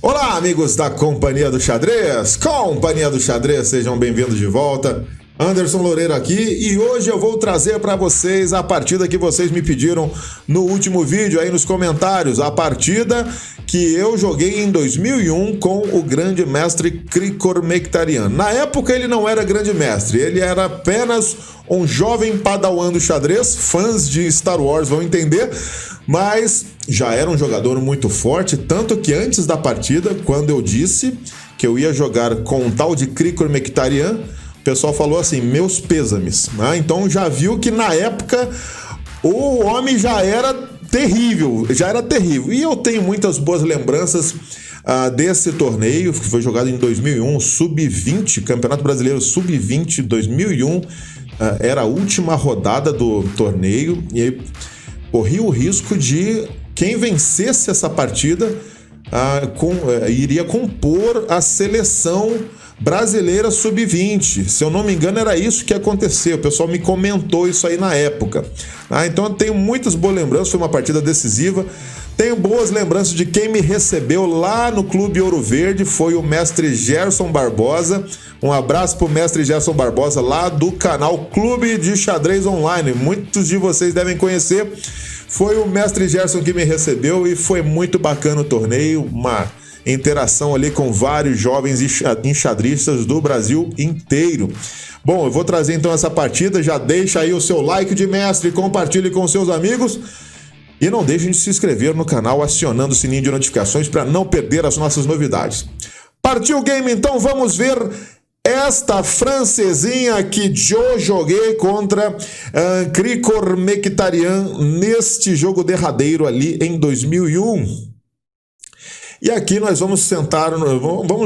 Olá, amigos da Companhia do Xadrez! Companhia do Xadrez, sejam bem-vindos de volta. Anderson Loureiro aqui e hoje eu vou trazer para vocês a partida que vocês me pediram no último vídeo aí nos comentários. A partida que eu joguei em 2001 com o grande mestre Krikor Mekhtarian. Na época ele não era grande mestre, ele era apenas um jovem padawan do xadrez. Fãs de Star Wars vão entender, mas já era um jogador muito forte, tanto que antes da partida, quando eu disse que eu ia jogar com um tal de Krikor Mekhtarian, o pessoal falou assim, meus pêsames, né? Então já viu que na época o homem já era terrível. E eu tenho muitas boas lembranças desse torneio, que foi jogado em 2001, Sub-20, Campeonato Brasileiro Sub-20 2001, era a última rodada do torneio, e aí corri o risco de quem vencesse essa partida iria compor a seleção brasileira Sub-20. Se eu não me engano, era isso que aconteceu. O pessoal me comentou isso aí na época. Então eu tenho muitas boas lembranças, foi uma partida decisiva. Tenho boas lembranças de quem me recebeu lá no Clube Ouro Verde, foi o mestre Gerson Barbosa. Um abraço pro mestre Gerson Barbosa, lá do canal Clube de Xadrez Online. Muitos de vocês devem conhecer. Foi o mestre Gerson que me recebeu e foi muito bacana o torneio, uma interação ali com vários jovens enxadristas do Brasil inteiro. Bom, eu vou trazer então essa partida, já deixa aí o seu like de mestre, compartilhe com seus amigos e não deixem de se inscrever no canal acionando o sininho de notificações para não perder as nossas novidades. Partiu o game então, vamos ver esta francesinha que eu joguei contra Krikor Mekhtarian neste jogo derradeiro ali em 2001. E aqui nós vamos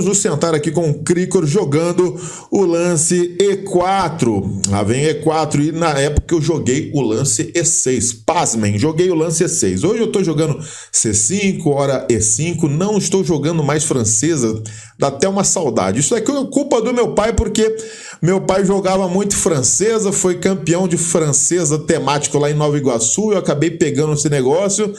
nos sentar aqui com o Krikor jogando o lance E4. Lá vem E4 e na época eu joguei o lance E6. Pasmem, joguei o lance E6. Hoje eu estou jogando C5, hora E5. Não estou jogando mais francesa. Dá até uma saudade. Isso aqui é culpa do meu pai, porque meu pai jogava muito francesa, foi campeão de francesa temático lá em Nova Iguaçu. Eu acabei pegando esse negócio.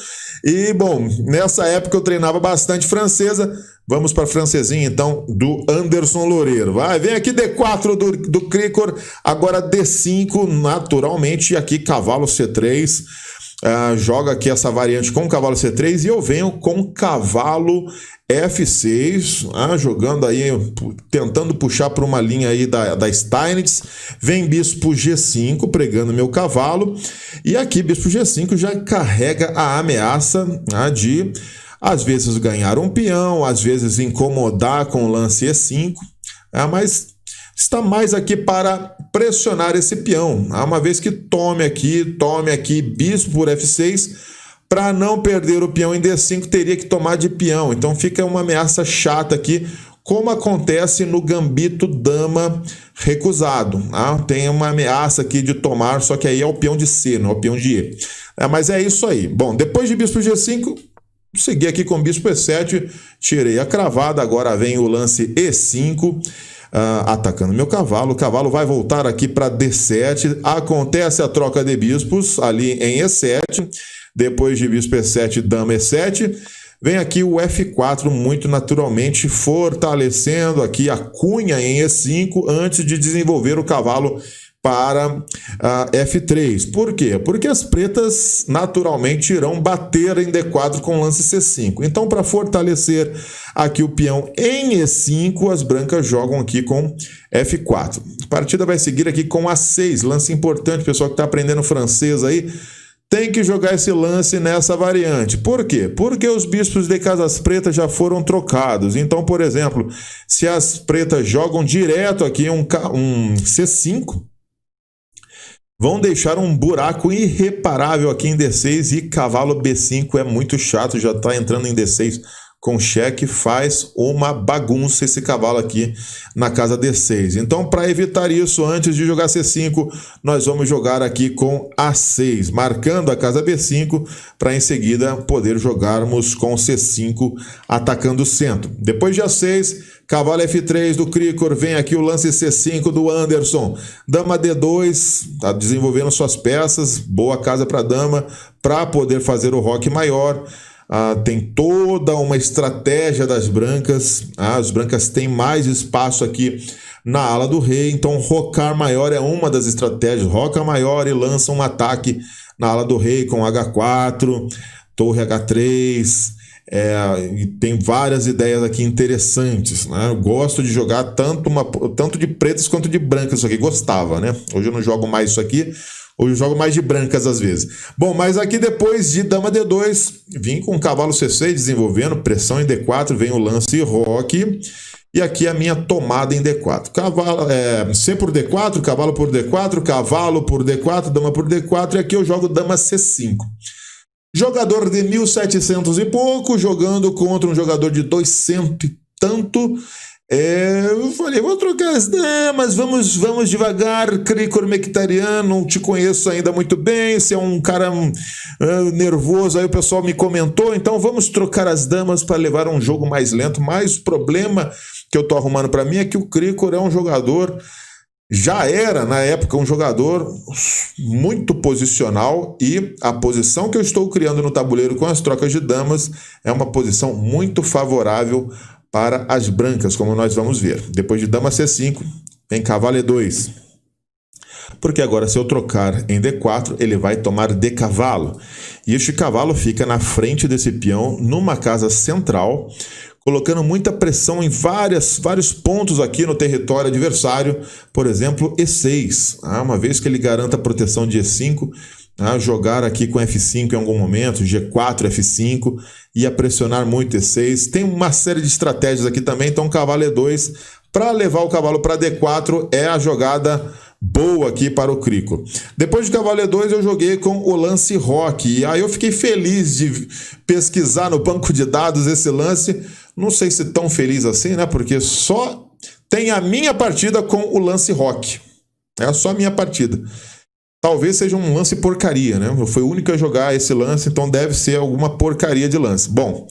E, bom, nessa época eu treinava bastante francesa. Vamos para a francesinha, então, do Anderson Loureiro. Vai, vem aqui D4 do Krikor, agora D5, naturalmente, e aqui cavalo C3. Joga aqui essa variante com cavalo C3 e eu venho com cavalo F6, jogando aí, tentando puxar para uma linha aí da Steinitz. Vem bispo G5, pregando meu cavalo. E aqui bispo G5 já carrega a ameaça de, às vezes, ganhar um peão, às vezes incomodar com o lance E5. Mas está mais aqui para pressionar esse peão. Uma vez que tome aqui bispo por F6, para não perder o peão em D5, teria que tomar de peão. Então fica uma ameaça chata aqui, como acontece no gambito dama recusado. Tem uma ameaça aqui de tomar, só que aí é o peão de C, não é o peão de E. Mas é isso aí. Bom, depois de bispo G5, segui aqui com bispo E7, tirei a cravada, agora vem o lance E5, atacando meu cavalo. O cavalo vai voltar aqui para D7, acontece a troca de bispos ali em E7, depois de bispo E7, dama E7, vem aqui o F4, muito naturalmente fortalecendo aqui a cunha em E5 antes de desenvolver o cavalo para F3. Por quê? Porque as pretas naturalmente irão bater em D4 com lance C5. Então, para fortalecer aqui o peão em E5, as brancas jogam aqui com F4. A partida vai seguir aqui com A6, lance importante, pessoal que está aprendendo francês aí, tem que jogar esse lance nessa variante. Por quê? Porque os bispos de casas pretas já foram trocados. Então, por exemplo, se as pretas jogam direto aqui um C5, vão deixar um buraco irreparável aqui em D6 e cavalo B5 é muito chato, já está entrando em D6 com cheque, faz uma bagunça esse cavalo aqui na casa D6. Então, para evitar isso, antes de jogar C5, nós vamos jogar aqui com A6, marcando a casa B5, para em seguida poder jogarmos com C5, atacando o centro. Depois de A6, cavalo F3 do Krikor, vem aqui o lance C5 do Anderson. Dama D2, está desenvolvendo suas peças, boa casa para dama, para poder fazer o roque maior. Tem toda uma estratégia das brancas. As brancas têm mais espaço aqui na ala do rei, então rocar maior é uma das estratégias. Roca maior e lança um ataque na ala do rei com H4, torre H3. E tem várias ideias aqui interessantes, né? Eu gosto de jogar tanto de pretas quanto de brancas. Isso aqui gostava, né? Hoje eu não jogo mais isso aqui. Hoje eu jogo mais de brancas às vezes. Bom, mas aqui depois de dama D2, vim com cavalo C6 desenvolvendo, pressão em D4, vem o lance roque. E aqui a minha tomada em D4. C por D4, cavalo por D4, cavalo por D4, dama por D4. E aqui eu jogo dama C5. Jogador de 1700 e pouco, jogando contra um jogador de 200 e tanto. Eu falei, vou trocar as damas, vamos devagar, Krikor Mekhitaryan, não te conheço ainda muito bem, você é um cara nervoso, aí o pessoal me comentou, então vamos trocar as damas para levar um jogo mais lento. Mas o problema que eu tô arrumando para mim é que o Krikor é um jogador, já era na época um jogador muito posicional, e a posição que eu estou criando no tabuleiro com as trocas de damas é uma posição muito favorável para as brancas, como nós vamos ver. Depois de dama C5, vem cavalo E2. Porque agora, se eu trocar em D4, ele vai tomar D cavalo. E este cavalo fica na frente desse peão, numa casa central, colocando muita pressão em vários pontos aqui no território adversário. Por exemplo, E6. Uma vez que ele garanta a proteção de E5, jogar aqui com F5 em algum momento, G4, F5, ia pressionar muito E6. Tem uma série de estratégias aqui também, então cavalo E2, para levar o cavalo para D4, é a jogada boa aqui para o Krikor. Depois de cavalo E2, eu joguei com o lance roque, e aí eu fiquei feliz de pesquisar no banco de dados esse lance. Não sei se tão feliz assim, né? Porque só tem a minha partida com o lance roque. É só a minha partida. Talvez seja um lance porcaria, né? Eu fui o único a jogar esse lance, então deve ser alguma porcaria de lance. Bom,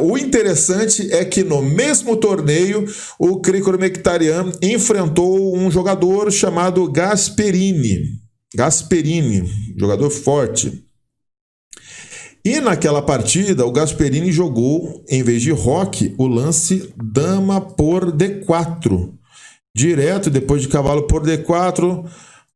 o interessante é que no mesmo torneio, o Krikor Mekhitaryan enfrentou um jogador chamado Gasperini, jogador forte. E naquela partida, o Gasperini jogou, em vez de roque, o lance dama por D4. Direto, depois de cavalo por D4...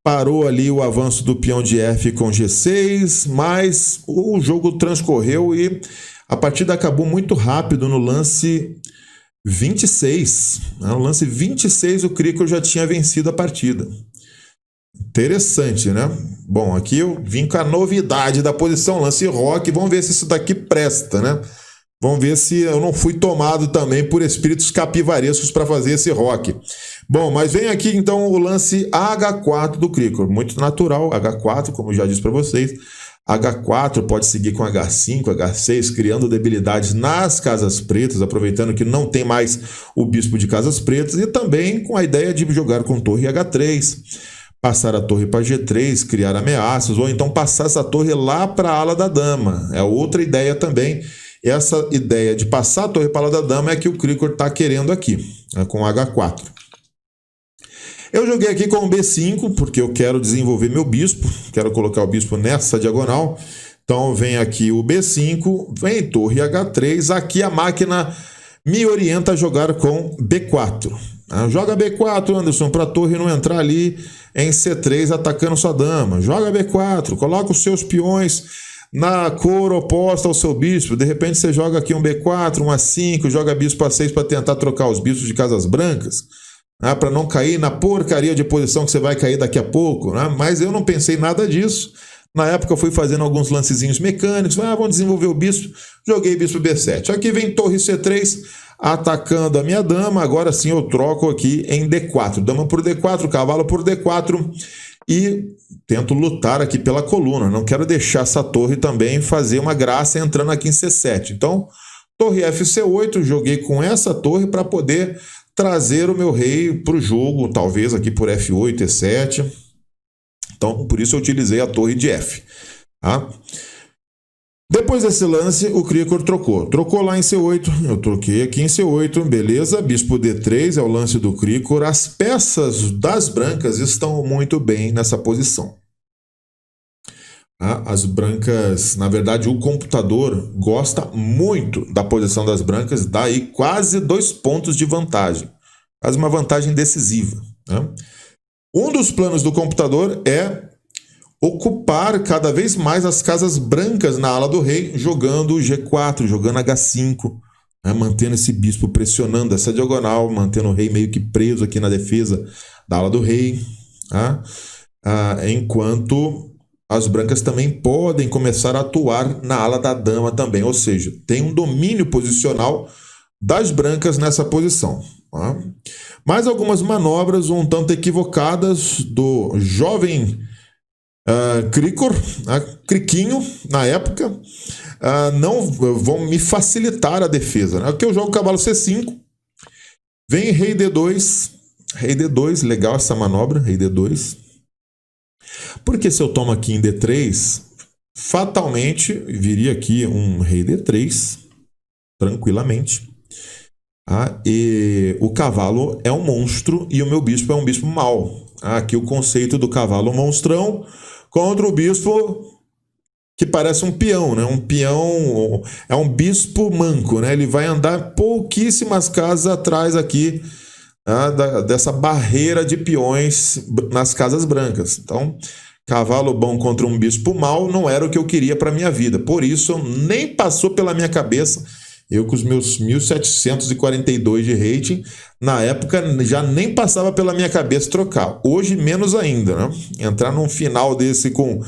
parou ali o avanço do peão de F com G6, mas o jogo transcorreu e a partida acabou muito rápido no lance 26. No lance 26 o Krikor já tinha vencido a partida. Interessante, né? Bom, aqui eu vim com a novidade da posição, lance roque. Vamos ver se isso daqui presta, né? Vamos ver se eu não fui tomado também por espíritos capivarescos para fazer esse roque. Bom, mas vem aqui então o lance H4 do Krikor. Muito natural, H4, como eu já disse para vocês. H4 pode seguir com H5, H6, criando debilidades nas casas pretas, aproveitando que não tem mais o bispo de casas pretas, e também com a ideia de jogar com torre H3, passar a torre para G3, criar ameaças, ou então passar essa torre lá para a ala da dama. É outra ideia também. Essa ideia de passar a torre para a ala da dama é que o Krikor está querendo aqui, com H4. Eu joguei aqui com o B5, porque eu quero desenvolver meu bispo, quero colocar o bispo nessa diagonal. Então vem aqui o B5, vem torre H3, aqui a máquina me orienta a jogar com B4. Joga B4, Anderson, para a torre não entrar ali em C3 atacando sua dama. Joga B4, coloca os seus peões na cor oposta ao seu bispo. De repente você joga aqui um B4, um A5, joga bispo A6 para tentar trocar os bispos de casas brancas, para não cair na porcaria de posição que você vai cair daqui a pouco. Mas eu não pensei nada disso. Na época eu fui fazendo alguns lancezinhos mecânicos. Vamos desenvolver o bispo. Joguei bispo B7. Aqui vem torre C3 atacando a minha dama. Agora sim eu troco aqui em D4. Dama por D4, cavalo por D4. E tento lutar aqui pela coluna. Não quero deixar essa torre também fazer uma graça entrando aqui em C7. Então, torre FC8. Joguei com essa torre para poder trazer o meu rei para o jogo. Talvez aqui por F8, E7. Então, por isso eu utilizei a torre de F. Depois desse lance, o Krikor trocou. Trocou lá em C8, eu troquei aqui em C8, beleza. Bispo D3 é o lance do Krikor. As peças das brancas estão muito bem nessa posição. As brancas, na verdade, o computador gosta muito da posição das brancas, dá aí quase 2 pontos de vantagem, quase uma vantagem decisiva, né? Um dos planos do computador é ocupar cada vez mais as casas brancas na ala do rei, jogando G4, jogando H5, né? Mantendo esse bispo pressionando essa diagonal, mantendo o rei meio que preso aqui na defesa da ala do rei, tá? Enquanto as brancas também podem começar a atuar na ala da dama também, ou seja, tem um domínio posicional das brancas nessa posição, tá? Mais algumas manobras um tanto equivocadas do jovem Krikor, Criquinho, na época, não vão me facilitar a defesa, né? Aqui eu jogo cavalo C5, vem rei D2, legal essa manobra, rei D2. Porque se eu tomo aqui em D3, fatalmente viria aqui um rei D3, tranquilamente. E o cavalo é um monstro e o meu bispo é um bispo mau. Aqui o conceito do cavalo monstrão contra o bispo que parece um peão, né? Um peão é um bispo manco, né? Ele vai andar pouquíssimas casas atrás aqui dessa barreira de peões nas casas brancas. Então, cavalo bom contra um bispo mau não era o que eu queria para minha vida. Por isso, nem passou pela minha cabeça. Eu com os meus 1742 de rating, na época já nem passava pela minha cabeça trocar. Hoje, menos ainda, né? Entrar num final desse com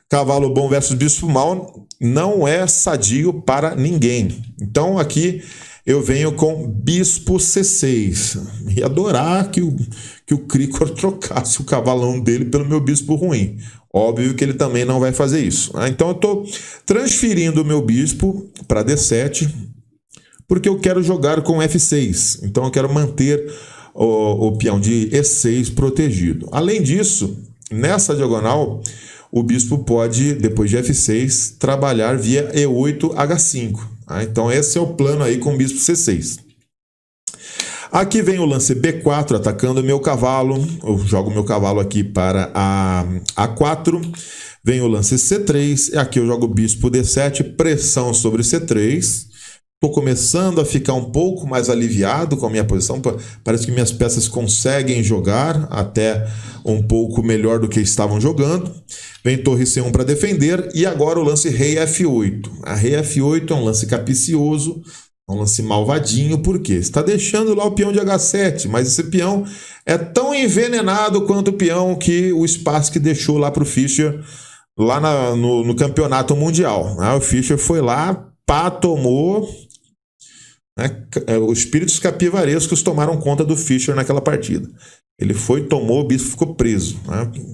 cavalo bom versus bispo mau não é sadio para ninguém. Então, aqui eu venho com bispo C6. Ia adorar que o Krikor trocasse o cavalão dele pelo meu bispo ruim. Óbvio que ele também não vai fazer isso. Então eu estou transferindo o meu bispo para D7, porque eu quero jogar com F6. Então eu quero manter o peão de E6 protegido. Além disso, nessa diagonal, o bispo pode, depois de F6, trabalhar via E8, H5. Então esse é o plano aí com o bispo C6. Aqui vem o lance B4, atacando o meu cavalo. Eu jogo meu cavalo aqui para a A4. Vem o lance C3. E aqui eu jogo o bispo D7, pressão sobre C3. Estou começando a ficar um pouco mais aliviado com a minha posição. Parece que minhas peças conseguem jogar até um pouco melhor do que estavam jogando. Vem torre C1 para defender. E agora o lance rei F8. A rei F8 é um lance capicioso, é um lance malvadinho. Por quê? Você está deixando lá o peão de H7, mas esse peão é tão envenenado quanto o peão que o Spassky deixou lá para o Fischer lá no campeonato mundial. O Fischer foi lá, tomou... Os espíritos capivarescos tomaram conta do Fischer naquela partida. Ele tomou, o bispo ficou preso.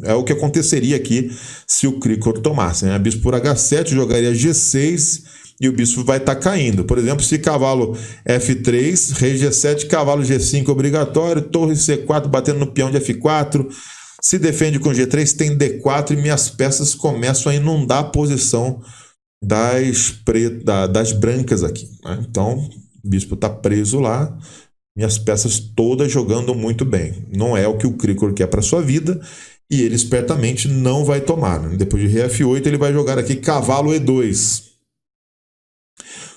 É o que aconteceria aqui se o Krikor tomasse. Bispo por H7 jogaria G6 e o bispo vai estar caindo. Por exemplo, se cavalo F3, rei G7, cavalo G5 obrigatório, torre C4 batendo no peão de F4. Se defende com G3, tem D4 e minhas peças começam a inundar a posição das brancas aqui. Então, o bispo está preso lá, minhas peças todas jogando muito bem. Não é o que o Krikor quer para sua vida e ele espertamente não vai tomar. Depois de rei F8, ele vai jogar aqui cavalo E2.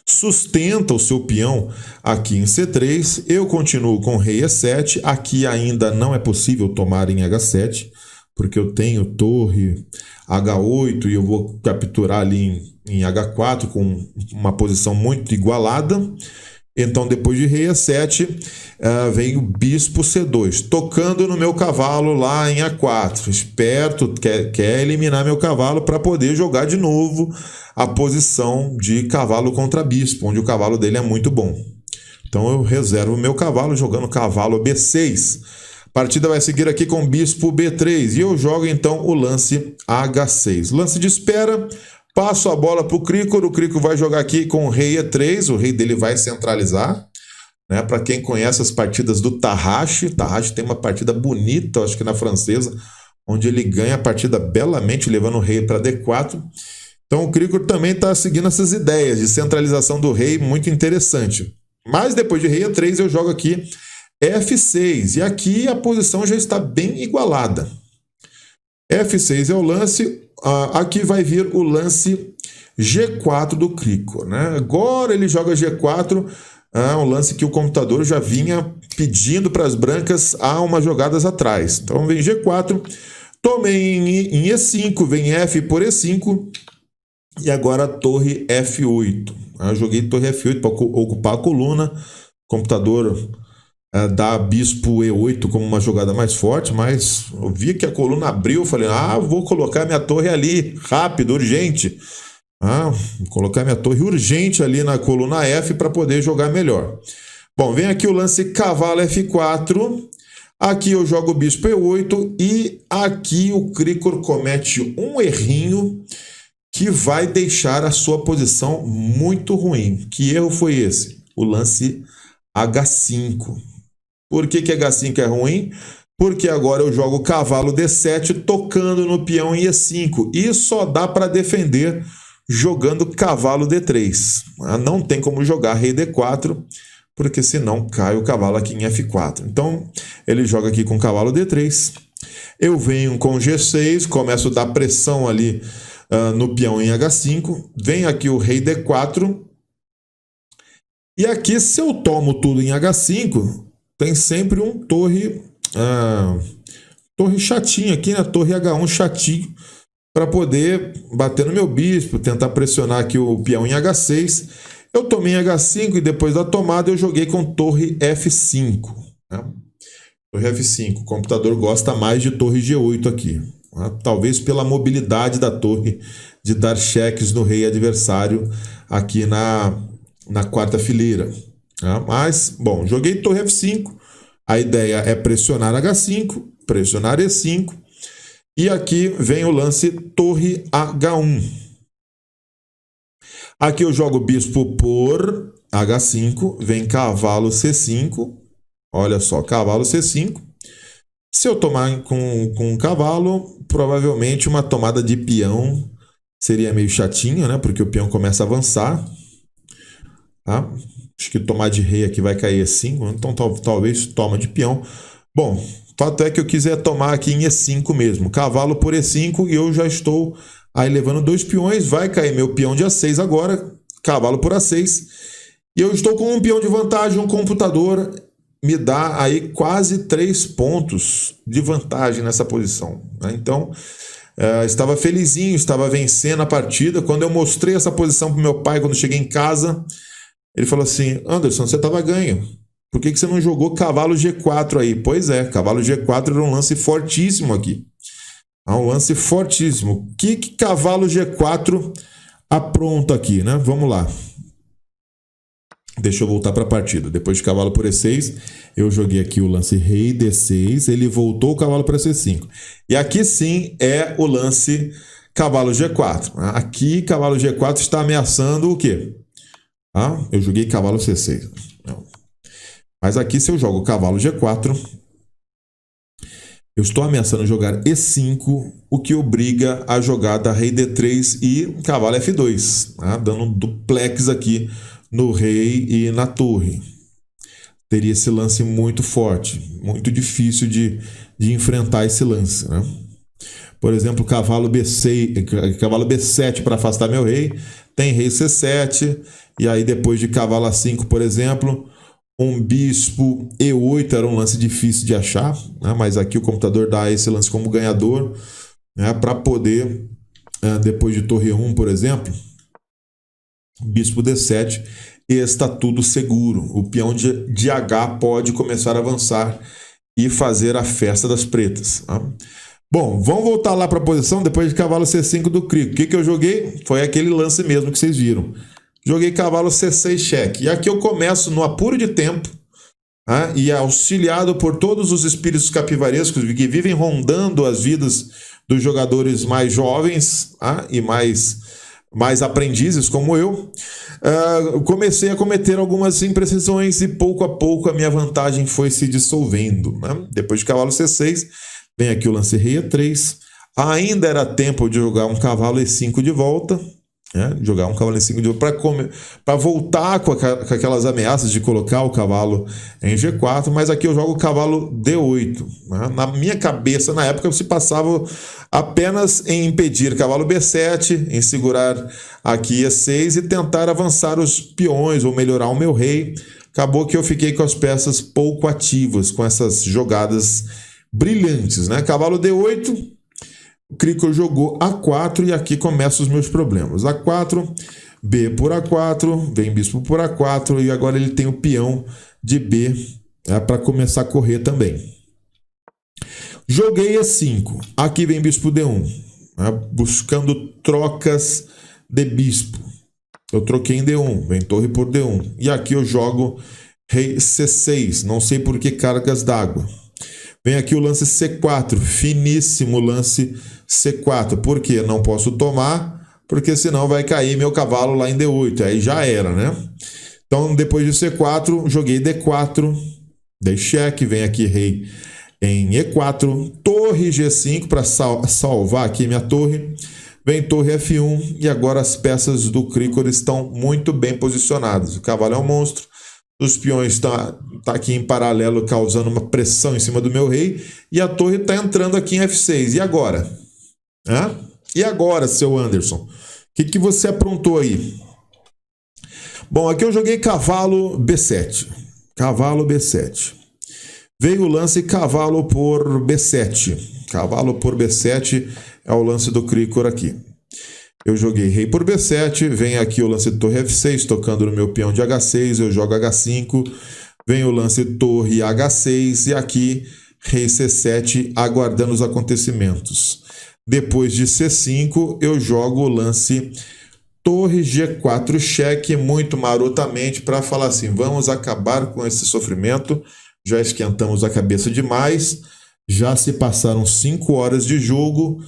Sustenta o seu peão aqui em C3. Eu continuo com rei E7. Aqui ainda não é possível tomar em H7, porque eu tenho torre H8 e eu vou capturar ali em H4 com uma posição muito igualada. Então, depois de rei E7, vem o bispo C2, tocando no meu cavalo lá em A4. Esperto, quer eliminar meu cavalo para poder jogar de novo a posição de cavalo contra bispo, onde o cavalo dele é muito bom. Então, eu reservo o meu cavalo jogando cavalo B6. A partida vai seguir aqui com bispo B3 e eu jogo então o lance H6. Lance de espera. Passo a bola para o Krikor vai jogar aqui com o rei E3, o rei dele vai centralizar. Para quem conhece as partidas do Tarrasch tem uma partida bonita, acho que na francesa, onde ele ganha a partida belamente, levando o rei para D4. Então o Krikor também está seguindo essas ideias de centralização do rei, muito interessante. Mas depois de rei E3 eu jogo aqui F6, e aqui a posição já está bem igualada. F6 é o lance, aqui vai vir o lance G4 do Krikor, né? Agora ele joga G4, um lance que o computador já vinha pedindo para as brancas há umas jogadas atrás. Então vem G4, tomei em E5, vem F por E5 e agora torre F8. Eu joguei torre F8 para ocupar a coluna. O computador dá bispo E8 como uma jogada mais forte, mas eu vi que a coluna abriu, falei, vou colocar minha torre ali, rápido, urgente. Vou colocar minha torre urgente ali na coluna F para poder jogar melhor. Bom, vem aqui o lance cavalo F4, aqui eu jogo o bispo E8 e aqui o Krikor comete um errinho que vai deixar a sua posição muito ruim. Que erro foi esse? O lance H5. Por que H5 é ruim? Porque agora eu jogo cavalo D7 tocando no peão E5 e só dá para defender jogando cavalo D3. Não tem como jogar rei D4, porque senão cai o cavalo aqui em F4. Então ele joga aqui com cavalo D3. Eu venho com G6, começo a dar pressão ali no peão em H5. Vem aqui o rei D4. E aqui, se eu tomo tudo em H5, tem sempre um torre chatinho aqui, né? Torre H1 chatinho, para poder bater no meu bispo, tentar pressionar aqui o peão em H6. Eu tomei em H5 e depois da tomada eu joguei com torre F5. Né? Torre F5. O computador gosta mais de torre G8 aqui. Né? Talvez pela mobilidade da torre de dar cheques no rei adversário aqui na quarta fileira. Né? Mas, bom, joguei torre F5. A ideia é pressionar H5, pressionar E5. E aqui vem o lance torre H1. Aqui eu jogo bispo por H5, vem cavalo C5. Olha só, cavalo C5. Se eu tomar com cavalo, provavelmente uma tomada de peão seria meio chatinha, né? Porque o peão começa a avançar. Tá? Acho que tomar de rei aqui vai cair E5, então talvez toma de peão. Bom, fato é que eu quiser tomar aqui em E5 mesmo. Cavalo por E5 e eu já estou aí levando 2 peões. Vai cair meu peão de A6 agora. Cavalo por A6. E eu estou com um peão de vantagem. O computador me dá aí quase 3 pontos de vantagem nessa posição. Né? Então, estava felizinho, estava vencendo a partida. Quando eu mostrei essa posição para o meu pai, quando cheguei em casa, ele falou assim, Anderson, você estava ganho. Por que você não jogou cavalo G4 aí? Pois é, cavalo G4 era um lance fortíssimo aqui. Um lance fortíssimo. O que cavalo G4 apronta aqui, né? Vamos lá. Deixa eu voltar para a partida. Depois de cavalo por E6, eu joguei aqui o lance rei D6. Ele voltou o cavalo para C5. E aqui sim é o lance cavalo G4. Aqui cavalo G4 está ameaçando o quê? Eu joguei cavalo C6. Não. Mas aqui, se eu jogo cavalo G4, eu estou ameaçando jogar E5, o que obriga a jogada rei D3 e cavalo F2, tá? Dando um duplex aqui no rei e na torre. Teria esse lance muito forte, muito difícil de enfrentar esse lance. Né? Por exemplo, cavalo B6, cavalo B7 para afastar meu rei, tem rei C7, e aí depois de cavalo A5, por exemplo, um bispo E8 era um lance difícil de achar, né? Mas aqui o computador dá esse lance como ganhador, né? Para poder, depois de torre 1, por exemplo, bispo D7, e está tudo seguro. O peão de H pode começar a avançar e fazer a festa das pretas. Tá? Bom, vamos voltar lá para a posição depois de cavalo C5 do Krikor. O que eu joguei? Foi aquele lance mesmo que vocês viram. Joguei cavalo C6 cheque. E aqui eu começo no apuro de tempo, e auxiliado por todos os espíritos capivarescos que vivem rondando as vidas dos jogadores mais jovens e mais aprendizes como eu, comecei a cometer algumas imprecisões e pouco a pouco a minha vantagem foi se dissolvendo. Né? Depois de cavalo C6, vem aqui o lance rei E3. Ainda era tempo de jogar um cavalo E5 de volta. Jogar um cavalo em 5 de ouro para voltar com aquelas ameaças de colocar o cavalo em G4, mas aqui eu jogo o cavalo D8. Né? Na minha cabeça, na época, se passava apenas em impedir cavalo B7, em segurar aqui E6 e tentar avançar os peões ou melhorar o meu rei. Acabou que eu fiquei com as peças pouco ativas, com essas jogadas brilhantes. Né? Cavalo D8... O Krikor jogou A4 e aqui começam os meus problemas. A4, B por A4, vem bispo por A4 e agora ele tem o peão de B para começar a correr também. Joguei E5, aqui vem bispo D1, buscando trocas de bispo. Eu troquei em D1, vem torre por D1 e aqui eu jogo rei C6, não sei por que cargas d'água. Vem aqui o lance C4, finíssimo lance C4. Por quê? Não posso tomar, porque senão vai cair meu cavalo lá em D8. Aí já era, né? Então, depois de C4, joguei D4, dei cheque, vem aqui rei em E4, torre G5 para salvar aqui minha torre. Vem torre F1 e agora as peças do Krikor estão muito bem posicionadas. O cavalo é um monstro. Os peões tá aqui em paralelo, causando uma pressão em cima do meu rei. E a torre está entrando aqui em F6. E agora? E agora, seu Anderson? O que você aprontou aí? Bom, aqui eu joguei cavalo B7. Cavalo B7. Veio o lance cavalo por B7. Cavalo por B7 é o lance do Krikor aqui. Eu joguei rei por B7, vem aqui o lance torre F6, tocando no meu peão de H6, eu jogo H5, vem o lance torre H6 e aqui rei C7, aguardando os acontecimentos. Depois de C5, eu jogo o lance torre G4 cheque, muito marotamente, para falar assim, vamos acabar com esse sofrimento, já esquentamos a cabeça demais, já se passaram 5 horas de jogo.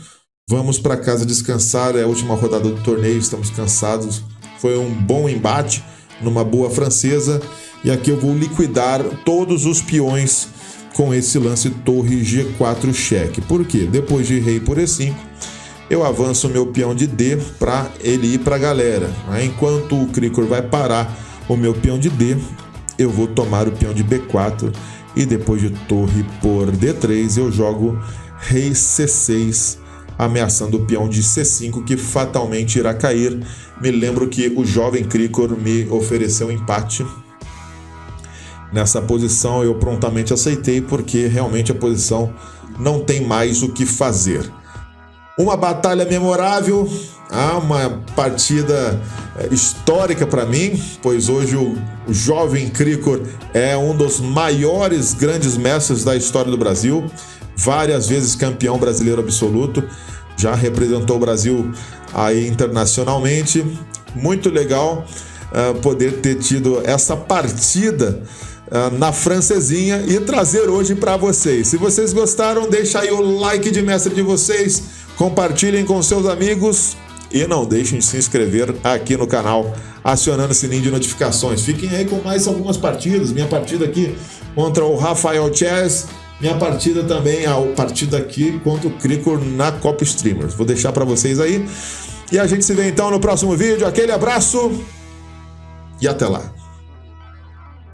Vamos para casa descansar, é a última rodada do torneio, estamos cansados. Foi um bom embate, numa boa francesa. E aqui eu vou liquidar todos os peões com esse lance torre G4 cheque. Por quê? Depois de rei por E5, eu avanço o meu peão de D para ele ir para a galera. Enquanto o Krikor vai parar o meu peão de D, eu vou tomar o peão de B4. E depois de torre por D3, eu jogo rei C6, ameaçando o peão de C5, que fatalmente irá cair. Me lembro que o jovem Krikor me ofereceu empate. Nessa posição eu prontamente aceitei, porque realmente a posição não tem mais o que fazer. Uma batalha memorável, uma partida histórica para mim, pois hoje o jovem Krikor é um dos maiores grandes mestres da história do Brasil. Várias vezes campeão brasileiro absoluto, já representou o Brasil aí internacionalmente. Muito legal poder ter tido essa partida na francesinha e trazer hoje para vocês. Se vocês gostaram, deixa aí o like de mestre de vocês, compartilhem com seus amigos e não deixem de se inscrever aqui no canal, acionando o sininho de notificações. Fiquem aí com mais algumas partidas, minha partida aqui contra o Rafael Chess, minha partida também, a partida aqui contra o Krikor na Copa Streamers. Vou deixar para vocês aí. E a gente se vê então no próximo vídeo. Aquele abraço e até lá.